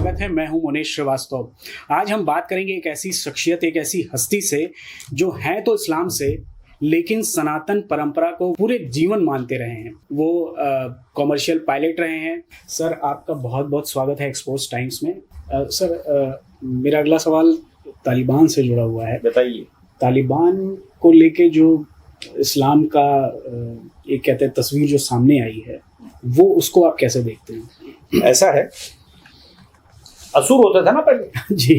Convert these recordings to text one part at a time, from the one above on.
स्वागत है। मैं हूं मुनीश श्रीवास्तव। आज हम बात करेंगे एक ऐसी शख्सियत, एक ऐसी हस्ती से जो हैं तो इस्लाम से, लेकिन सनातन परंपरा को पूरे जीवन मानते रहे हैं। वो कॉमर्शियल पायलट रहे हैं। सर, आपका बहुत बहुत स्वागत है एक्सपोज टाइम्स में। सर, मेरा अगला सवाल तालिबान से जुड़ा हुआ है। बताइए। तालिबान को लेके जो इस्लाम का एक कहते हैं तस्वीर जो सामने आई है, वो उसको आप कैसे देखते हैं? ऐसा है, असुर होता था ना पहले जी।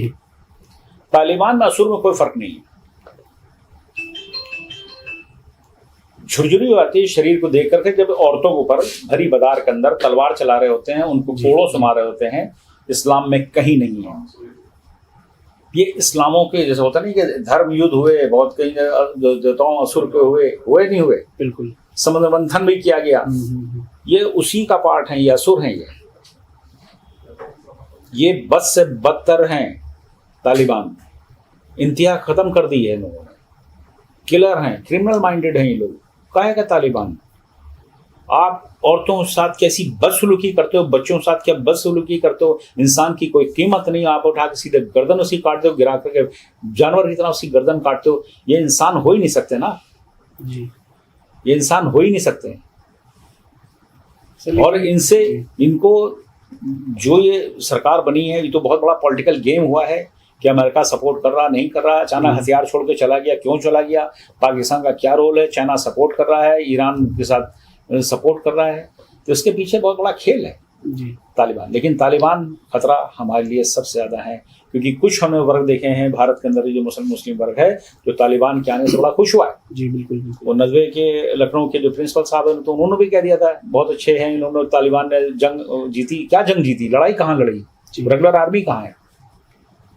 तालिबान में असुर में कोई फर्क नहीं है। झुरझुरी आती है शरीर को देख करके जब औरतों के ऊपर भरी बाजार के अंदर तलवार चला रहे होते हैं, उनको कोड़ों से मार रहे होते हैं। इस्लाम में कहीं नहीं है ये। इस्लामों के जैसे होता नहीं कि धर्म युद्ध हुए बहुत, कहीं देवताओं असुर के हुए नहीं हुए, बिल्कुल समुद्र मंथन भी किया गया। ये उसी का पार्ट है। ये असुर हैं। ये बद से बदतर हैं। तालिबान इंतहा खत्म कर दी है इन लोगों ने। किलर हैं, क्रिमिनल माइंडेड हैं ये लोग। काहे का तालिबान? आप औरतों के साथ कैसी बदसलूकी करते हो, बच्चों के साथ क्या बदसलूकी करते हो। इंसान की कोई कीमत नहीं। आप उठा के सीधे गर्दन उसी काटते हो, गिरा करके जानवर की तरह उसकी गर्दन काटते हो। ये इंसान हो ही नहीं सकते ना जी। ये इंसान हो ही नहीं सकते। और इनको जो ये सरकार बनी है, ये तो बहुत बड़ा पॉलिटिकल गेम हुआ है कि अमेरिका सपोर्ट कर रहा, नहीं कर रहा, अचानक हथियार छोड़ के चला गया, क्यों चला गया, पाकिस्तान का क्या रोल है, चाइना सपोर्ट कर रहा है, ईरान के साथ सपोर्ट कर रहा है। तो इसके पीछे बहुत बड़ा खेल है जी। तालिबान। लेकिन तालिबान खतरा हमारे लिए सबसे ज़्यादा है, क्योंकि कुछ हमने वर्ग देखे हैं भारत के अंदर जो मुस्लिम वर्ग है, जो तालिबान के आने से बड़ा खुश हुआ है। जी बिल्कुल बिल्कुल। वो नजवे के लखनऊ के जो प्रिंसिपल साहब हैं, तो उन्होंने भी कह दिया था बहुत अच्छे हैं इन्होंने, तालिबान ने जंग जीती। क्या जंग जीती? लड़ाई कहाँ लड़ी? रेगुलर आर्मी कहाँ है?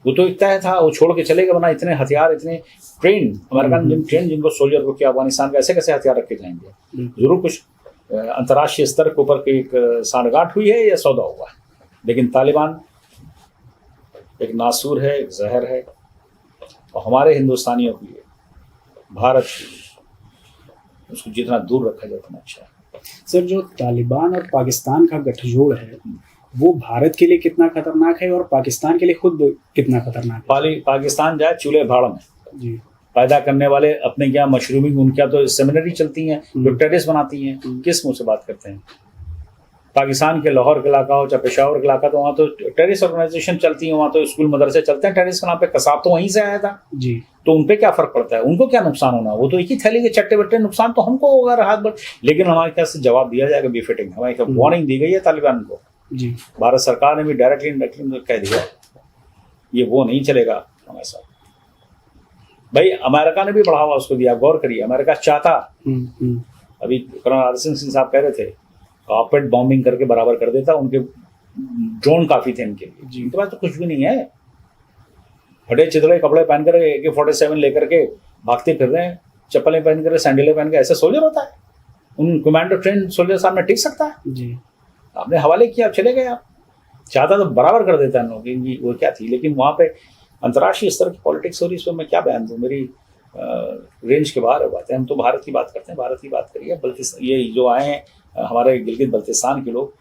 वो तो इतना था, वो छोड़ के चले गए। बना इतने हथियार, इतने ट्रेन अमेरिकन जिनको सोल्जर को क्या अफगानिस्तान का ऐसे कैसे हथियार रखे जाएंगे? जरूर कुछ अंतर्राष्ट्रीय स्तर के ऊपर एक सांठगांठ हुई है या सौदा हुआ है। लेकिन तालिबान एक नासूर है, एक जहर है। और हमारे हिंदुस्तानियों के लिए भारत उसको जितना दूर रखा जाए उतना अच्छा है। सर, जो तालिबान और पाकिस्तान का गठजोड़ है, वो भारत के लिए कितना खतरनाक है और पाकिस्तान के लिए खुद कितना खतरनाक है? पाकिस्तान जाए चूल्हे भाड़ में जी। पैदा करने वाले अपने क्या मशरूमिंग, उनके तो सेमिनरी चलती हैं, जो टेररिस्ट बनाती हैं। किस मुंह से बात करते हैं? पाकिस्तान के लाहौर का इलाका हो चाहे पेशावर का इलाका, तो वहाँ तो टेररिस्ट ऑर्गेनाइजेशन चलती है, वहाँ तो स्कूल मदरसे चलते हैं टेररिस्ट के नाम पे। कसाब तो वहीं से आया था जी। तो उन पे क्या फर्क पड़ता है? उनको क्या नुकसान होना? वो तो एक ही थैली के चट्टे बट्टे, नुकसान तो हमको होगा राहत बढ़। लेकिन हमारे क्या से जवाब दिया जाएगा बेफिटिंग? हमारी वार्निंग दी गई है तालिबान को जी। भारत सरकार ने भी डायरेक्टली कह दिया ये वो नहीं चलेगा हमारे साथ। भाई अमेरिका ने भी बढ़ावा उसको दिया। गौर करिए, अमेरिका चाहता, अभी कर्नल सिंह साहब कह रहे थे, कार्पेट बॉम्बिंग करके बराबर कर देता। उनके ड्रोन काफी थे इनके लिए। इनके पास तो कुछ भी नहीं है। फटे चितड़े कपड़े पहनकर AK-47 लेकर के भागते फिर रहे हैं, चप्पलें पहन कर, सैंडलें पहन कर। ऐसा सोल्जर होता है? उन कमांडो ट्रेन सोल्जर सामने टिक सकता है? जी। आपने हवाले किया, चले गए। आप चाहता तो बराबर कर देता है लोग, इनकी वो क्या थी। लेकिन वहाँ पे अंतर्राष्ट्रीय स्तर की पॉलिटिक्स हो रही, इस पर मैं क्या बयान दूँ? मेरी रेंज के बाहर है बातें। हम तो भारत की बात करते हैं, भारत की बात करिए। बल्कि ये जो आए हैं हमारे गिलगित बल्तिस्तान के लोग,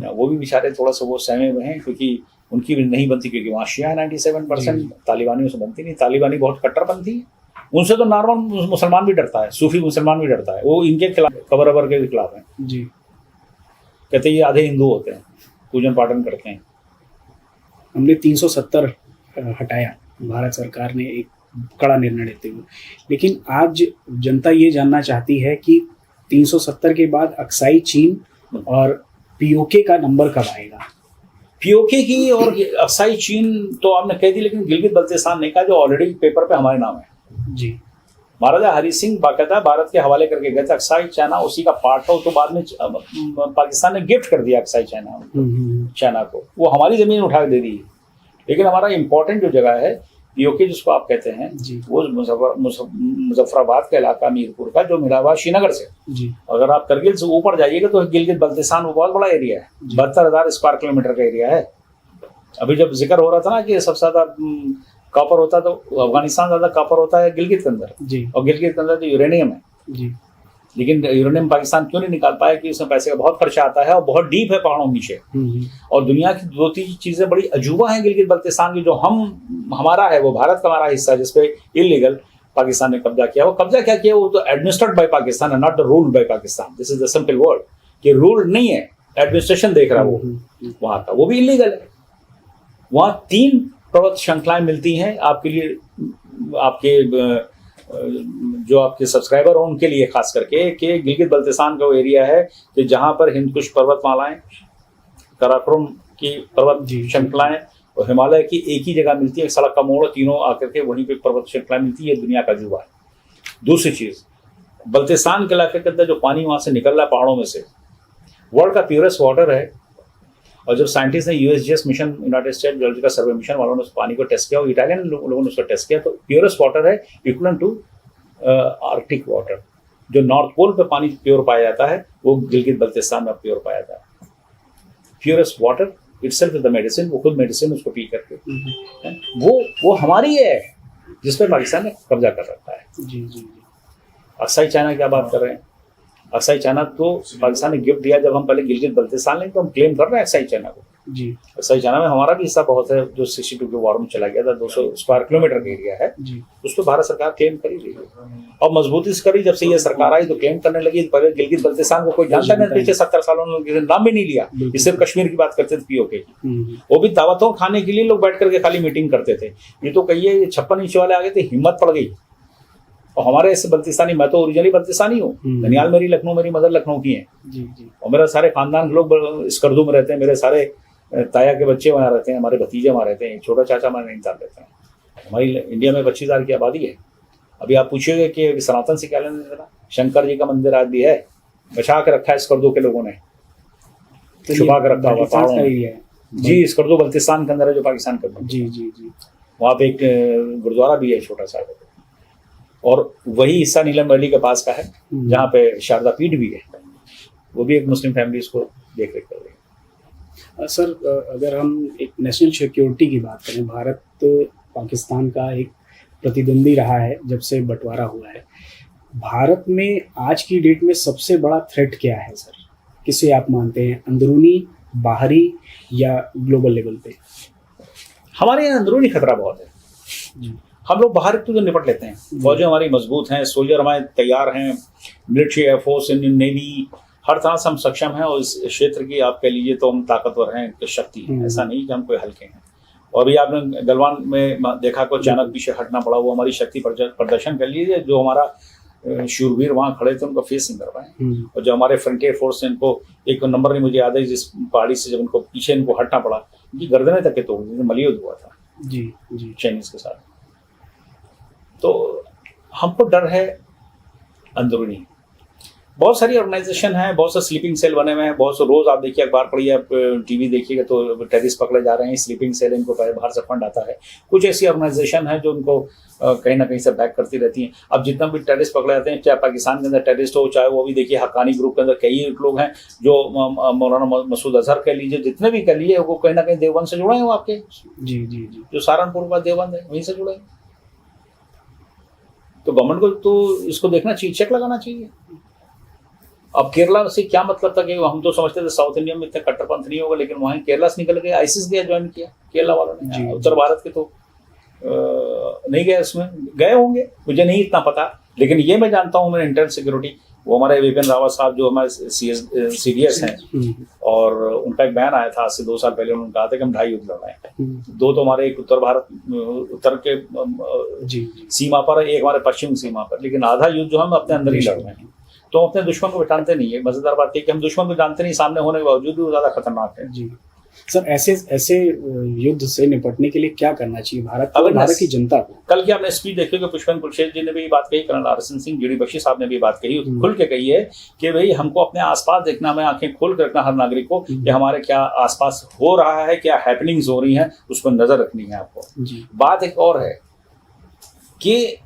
वो भी बेचारे थोड़ा सा वो सहमे हुए हैं, क्योंकि उनकी भी नहीं बनती, क्योंकि वहाँ शिया 97%, तालिबानियों से बनती नहीं। तालिबानी बहुत कट्टरपंथी है। उनसे तो नॉर्मल मुसलमान भी डरता है, सूफी मुसलमान भी डरता है। वो इनके खिलाफ, कबर अबर के खिलाफ है जी। कहते ये आधे हिंदू होते हैं, पूजन पाठन करते हैं। हमने 370 हटाया, भारत सरकार ने एक कड़ा निर्णय लेते हुए। लेकिन आज जनता ये जानना चाहती है कि 370 के बाद अक्साई चीन और POK का नंबर कब आएगा? POK की और अक्साई चीन तो आपने कह दी, लेकिन गिलगित बल्तिस्तान ने कहा, जो ऑलरेडी पेपर पे हमारे नाम है जी। महाराजा हरि सिंह बाकायदा भारत के हवाले करके गए थे। अक्साई चाइना उसी का पार्ट हो, तो बाद में पाकिस्तान ने गिफ्ट कर दिया अक्साई चाइना को। वो हमारी जमीन उठा के दे दी। लेकिन हमारा इंपॉर्टेंट जो जगह है POK जिसको आप कहते हैं, वो मुजफ्फराबाद का इलाका, मीरपुर का, जो मिला हुआ श्रीनगर से जी। अगर आप करगिल से ऊपर जाइएगा तो गिलगित बल्तिस्तान वो बहुत बड़ा एरिया है, 72,000 स्क्वायर किलोमीटर का एरिया है। अभी जब जिक्र हो रहा था ना कि सबसे ज्यादा कॉपर होता है, तो अफगानिस्तान ज्यादा कॉपर होता है गिलगित के अंदर जी। और गिलगित के अंदर तो यूरेनियम है जी। लेकिन यूरेनियम पाकिस्तान क्यों नहीं निकाल पाया कि उसमें पैसे का बहुत खर्चा आता है और बहुत डीप है पहाड़ों नीचे। और दुनिया की 2-3 चीजें बड़ी अजूबा हैं गिलगित बल्तिस्तान की, जो हमारा है, वो भारत का हमारा हिस्सा है, जिसपे इलीगल पाकिस्तान ने कब्जा किया। वो कब्जा क्या किया, वो तो administered by Pakistan and not ruled by Pakistan. This is the simple word कि रूल नहीं है, एडमिनिस्ट्रेशन देख रहा है वो वहां का, वो भी इलीगल है। वहां 3 पर्वत श्रृंखलाएं मिलती हैं आपके लिए, आपके जो आपके सब्सक्राइबर हो उनके लिए खास करके, कि गिलगित बल्तिस्तान का वो एरिया है कि जहां पर हिंदकुश पर्वतमालाएं, काराकोरम की पर्वत श्रृंखलाएं और हिमालय की एक ही जगह मिलती है, एक सड़क का मोड़, तीनों आकर के वहीं पे पर्वत श्रृंखलाएं मिलती है। दुनिया का अजूबा है। दूसरी चीज, बल्तिस्तान के इलाके के अंदर जो पानी वहां से निकल रहा है पहाड़ों में से, वर्ल्ड का प्योरेस्ट वाटर है। और जब साइंटिस्ट ने USGS mission, united state geological survey mission वालों ने उस पानी को टेस्ट किया, और इटालियन लोगों ने उसको टेस्ट किया, तो प्योरेस्ट वाटर है इक्वलेंट टू आर्कटिक वाटर। जो नॉर्थ पोल पे पानी प्योर पाया जाता है, वो गिलगित बल्तिस्तान में प्योर पाया जाता है। Purest water itself is the medicine, वो खुद मेडिसिन उसको पी करके वो हमारी है, जिस पर पाकिस्तान ने कब्जा कर रखा है। जी जी जी। अक्साई चाइना की बात कर रहे हैं, अक्साई चाइना तो पाकिस्तान ने गिफ्ट दिया जब हम पहले गिलगित बल्तिस्तान लेंगे, तो हम क्लेम कर रहे हैं अक्साई चाइना को जी। अक्साई चाइना में हमारा भी हिस्सा बहुत है, जो 62 के वार में चला गया था, 200 स्क्वायर किलोमीटर का एरिया है जी। उस पर भारत सरकार क्लेम कर ही रही है और मजबूती से करी। जब से ये सरकार आई तो क्लेम करने लगी। पहले गिलगित बल्तिस्तान को कोई जानता नहीं, पिछले 70 सालों में किसी ने नाम भी नहीं लिया, ये सिर्फ कश्मीर की बात करते थे पीओके की, वो भी दावतों खाने के लिए लोग बैठ करके खाली मीटिंग करते थे। ये तो कहिए 56 इंच वाले आ गए थे, हिम्मत पड़ गई। और हमारे ऐसे बल्तिस्तानी, मैं तो ओरिजिनली बल्तिस्तानी हूँ, ननियाल मेरी लखनऊ, मेरी मदर लखनऊ की है जी जी। और मेरा सारे खानदान के लोग स्कर्दू में रहते हैं, मेरे सारे ताया के बच्चे वहाँ रहते हैं, हमारे भतीजे वहाँ रहते हैं, छोटा चाचा हमारे नैनीताल रहते हैं। हमारी इंडिया में 25,000 की आबादी है। अभी आप पूछिएगा कि सनातन से क्या लेना देना, शंकर जी का मंदिर आज भी है, बचा के रखा है स्कर्दू के लोगों ने, छुपा के रखा हुआ पहाड़ों में जी। स्कर्दू बल्तिस्तान के अंदर है, जो पाकिस्तान के अंदर जी जी जी। वहाँ पे एक गुरुद्वारा भी है छोटा सा, और वही हिस्सा नीलम वैली के पास का है जहाँ पे शारदा पीठ भी है, वो भी एक मुस्लिम फैमिली इसको देख रेख कर रही है। सर, अगर हम एक नेशनल सिक्योरिटी की बात करें, भारत पाकिस्तान का एक प्रतिद्वंदी रहा है जब से बंटवारा हुआ है। भारत में आज की डेट में सबसे बड़ा थ्रेट क्या है सर? किसे आप मानते हैं, अंदरूनी, बाहरी या ग्लोबल लेवल पे? हमारे यहाँ अंदरूनी खतरा बहुत है जी। हम लोग बाहर तो निपट लेते हैं, फौजें हमारी मजबूत हैं, सोल्जर हमारे तैयार हैं, मिलिट्री, एयरफोर्स, इंडियन नेवी, हर तरह से हम सक्षम हैं। और इस क्षेत्र की आप कह लीजिए तो हम ताकतवर हैं, शक्ति है, ऐसा नहीं कि हम कोई हल्के हैं। और भी आपने गलवान में देखा को अचानक पीछे हटना पड़ा, वो हमारी शक्ति प्रदर्शन कर लीजिए। जो हमारा शूरवीर वहाँ खड़े थे उनको फेस नहीं कर पाए, और जो हमारे फ्रंटियर फोर्स है, इनको एक नंबर नहीं मुझे याद है, जिस पहाड़ी से जब उनको पीछे इनको हटना पड़ा, उनकी गर्दनें तक के तोड़ दी, मलयुद्ध हुआ था जी जी चाइनीज के साथ। तो हमको डर है अंदरूनी। बहुत सारी ऑर्गेनाइजेशन है, बहुत से स्लीपिंग सेल बने हुए हैं, बहुत से रोज आप देखिए, अखबार पढ़िए, आप टीवी देखिएगा तो टेररिस्ट पकड़े जा रहे हैं, स्लीपिंग सेल, इनको बाहर से फंड आता है। कुछ ऐसी ऑर्गेनाइजेशन है जो उनको कहीं ना कहीं से बैक करती रहती हैं। अब जितना भी टेररिस्ट पकड़े जाते हैं, चाहे पाकिस्तान के अंदर टेररिस्ट हो, चाहे वो भी देखिए हक्कानी ग्रुप के अंदर कई लोग हैं, जो मौलाना मसूद अजहर कह लीजिए, जितने भी कह लीजिए, वो कहीं ना कहीं देवबंद से जुड़े हैं। वो आपके जी जी जी, जो सहारनपुर का देवबंद है, वहीं से जुड़े हैं। तो गवर्नमेंट को तो इसको देखना चाहिए, चेक लगाना चाहिए। अब केरला से क्या मतलब था कि हम तो समझते थे साउथ इंडिया में इतने कट्टरपंथ नहीं होगा, लेकिन वहीं केरला से निकल गए, आईसिस गया, ज्वाइन किया केरला वालों ने। उत्तर भारत के तो नहीं गए, इसमें गए होंगे, मुझे नहीं इतना पता, लेकिन ये मैं जानता हूँ, मेरे इंटरनल सिक्योरिटी, वो हमारे विपिन रावत साहब जो हमारे CDS हैं, और उनका एक बयान आया था आज से 2 साल पहले, उन्होंने कहा था कि हम 2.5 युद्ध लड़ रहे हैं। 2 तो हमारे, एक उत्तर भारत, उत्तर के सीमा पर, एक हमारे पश्चिम सीमा पर, लेकिन आधा युद्ध जो हम अपने अंदर ही लड़ रहे हैं। तो हम अपने दुश्मन को पहचानते नहीं है। मजेदार बात है कि हम दुश्मन को जानते नहीं, सामने होने के बावजूद भी वो ज्यादा खतरनाक है। जी सर, ऐसे युद्ध से निपटने के लिए क्या करना चाहिए भारत को, भारत की जनता को? कल की आपने स्पीच देखी कि पुष्पेंद्र कुलशेखर जी ने भी ये बात कही, colonel RSN Singh, GD Bakshi sahab ने भी बात कही, खुल के कही है कि भाई हमको अपने आसपास देखना, हमें आंखें खोल कर रखना हर नागरिक को, कि हमारे क्या आसपास हो रहा है, क्या हैपनिंग्स हो रही हैं, उस पर नजर रखनी है आपको। बात एक और है कि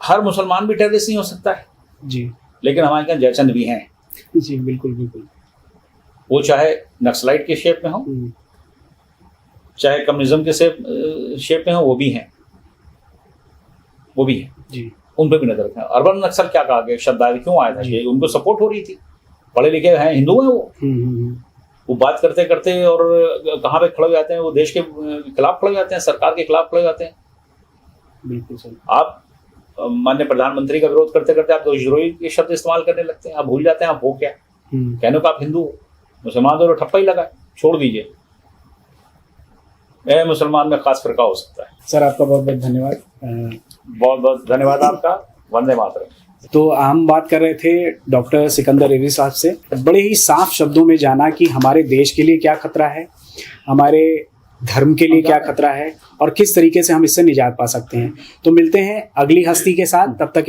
हर मुसलमान भी टेररिस्ट नहीं हो सकता है जी, लेकिन हमारे यहाँ जयचंद भी हैं जी, बिल्कुल बिल्कुल। वो चाहे नक्सलाइट के शेप में हो, चाहे कम्युनिज्म के शेप में हो, वो भी हैं जी। उन पे भी नजर रखें। अर्बन नक्सल क्या कहा गया, शब्द आया क्यों आया था, ये उनको सपोर्ट हो रही थी, पढ़े लिखे हैं, हिंदू हैं वो बात करते करते और कहाँ पे खड़े हो जाते हैं, वो देश के खिलाफ खड़े हो जाते हैं, सरकार के खिलाफ खड़े हो जाते हैं। बिल्कुल सही। आप माननीय प्रधानमंत्री का विरोध करते करते आप देशद्रोही के शब्द इस्तेमाल करने लगते हैं, आप भूल जाते हैं आप हो क्या। कहने को आप हिंदू हो, मुसलमान तो ठप्पा ही लगा, छोड़ दीजिए, मुसलमान में खास फिरका हो सकता है। सर आपका बहुत बहुत धन्यवाद। बहुत बहुत धन्यवाद आपका। वंदे मातरम। तो हम बात कर रहे थे डॉक्टर सिकंदर रेवड़ी साहब से, बड़े ही साफ शब्दों में जाना कि हमारे देश के लिए क्या खतरा है, हमारे धर्म के लिए क्या खतरा है और किस तरीके से हम इससे निजात पा सकते हैं। तो मिलते हैं अगली हस्ती के साथ, तब तक